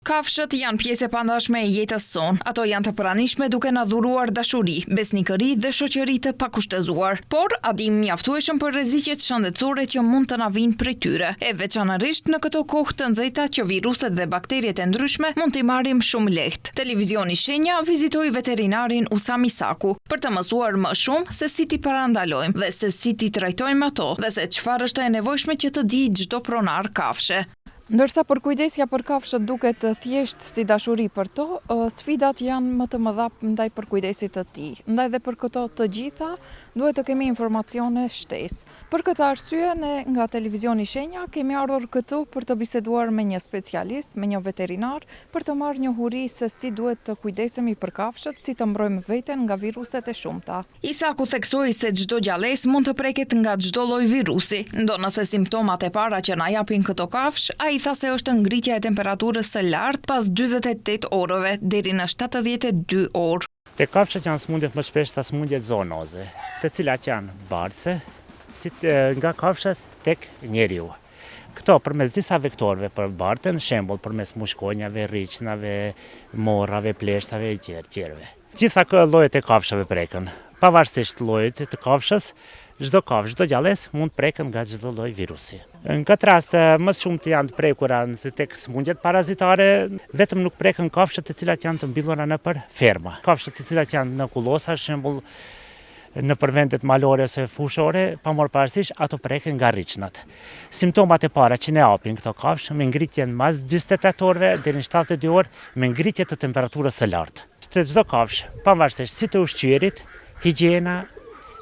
Kafshët janë pjesë e pandashme e jetës sonë. Ato janë të pranishme duke na dhuruar dashuri, besnikëri dhe shoqëri të pakushtëzuar. Por, a dim mjaftueshëm për rreziqet shëndetësore që mund të na vinë prej tyre. E veçanërisht në këto kohë të nxehta që viruset dhe bakteriet e ndryshme mund t'i marrim shumë lehtë. Televizioni Shenja vizitoi veterinarin Usami Saku për të mësuar më shumë se si t'i parandalojmë dhe se si t'i trajtojmë ato dhe se çfarë është e nevojshme që të di çdo pronar kafshe. Ndërsa përkujdesja për kafshët duket thjesht si dashuri për to, sfidat janë më të mëdha ndaj përkujdesit të tij. Ndaj dhe për këto të gjitha duhet të kemi informacione shtesë. Për këtë arsye ne nga Televizioni Shenja kemi ardhur këtu për të biseduar me një specialist, me një veterinar, për të marrë njohuri se si duhet të kujdesemi për kafshët, si të mbrojmë veten nga viruset e shumta. Isaku theksoi se çdo gjallës mund të preket nga çdo lloj virusi. Ndonëse simptomat e para që na japin këto kafsh, ai tha se është ngritja e temperaturës së lartë pas 48 orëve deri në 72 orë. Te kafshët janë smundjet më shpesh të smundjet zoonoze, të cilat janë bartse, nga kafshët tek njeriu. Këto përmes disa vektorëve për bartën, shembull përmes mushkonjave, rriçnave, morrave, pleshtave e tjerëve. Gjitha llojet e kafshëve preken. Pavarësisht llojit të kafshës, çdo kafshë, çdo gjallës mund preken nga çdo lloj virusi. Në këtë rast, më shumë të janë të prekura tek smundjet parazitare, vetëm nuk preken kafshët të cilat janë të mbyllura nëpër ferma. Kafshët të cilat janë në kullosa, shembull në vendet malore ose fushore, pa marrë parasysh, ato preken nga rriçnat. Simptomat e para që ne japin këto kafshë me ngritjen mas 48 orëve deri në 72 orë, me ngritje të temperaturës së lartë. Të çdo kafshë, pavarësisht si të ushqyerit, higjiena,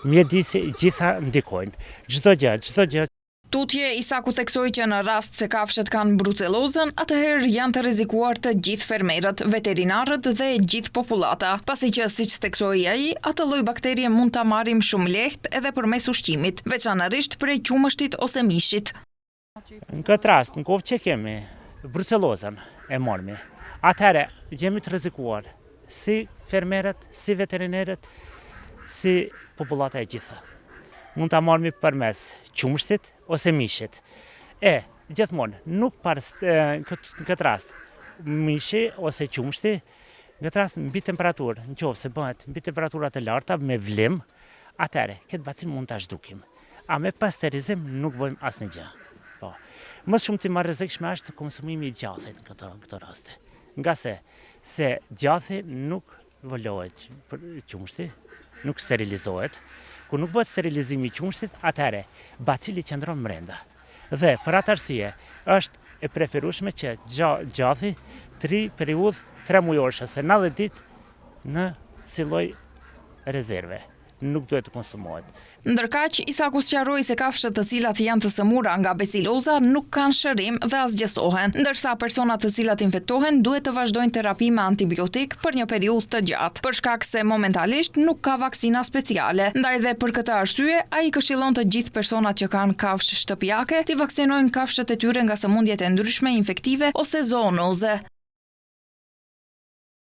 mjedisi, gjitha ndikojnë. Çdo gjë. Tutje Isaku theksoi që në rast se kafshët kanë brucelozën, atëherë janë të rrezikuar të gjithë fermerët, veterinarët dhe gjithë popullata, pasi që siç theksoi ai, atë lloj bakterie mund ta marrim shumë lehtë edhe përmes ushqimit, veçanërisht prej qumështit ose mishit. Në këtë rast, në kohë që kemi brucelozën e mormi, atëherë jemi të rrezikuar si fermerët, si veterinerët, si popullata e gjitha. Mund ta marrmi përmes qumshtit ose mishit. Gjithmonë, nuk në këtë rast, mishi ose qumshti, në këtë rast mbi temperaturë, nëse bëhet mbi temperatura të larta me vlim, atëherë këtë bacil mund ta zhdukim. A me pasterizim nuk bëjmë asnjë gjë. Po. Më shumë të më rrezikshme është konsumimi i gjathit në këtë raste. Nga se gjathi nuk vëlohet për qumshti, nuk sterilizohet. Kur nuk bëhet sterilizimi i qumshtit, atëherë bacili qëndron brenda. Dhe për atë arsye është e preferueshme që gjathi periudhë 3 mujorësh ose 90 ditë në si lloj rezerve. Nuk duhet të konsumohet. Ndërkaq, Isaku sqaroi se kafshët të cilat janë të sëmura nga beciloza nuk kanë shërim dhe as gjesohen, ndërsa personat të cilat infektohen duhet të vazhdojnë terapi me antibiotik për një periudhë të gjatë, për shkak se momentalisht nuk ka vaksina speciale. Ndaj dhe për këtë arsye, ai këshillon të gjithë personat që kanë kafshë shtëpiake të vaksinojnë kafshët e tyre nga sëmundjet e ndryshme infektive ose zoonoze.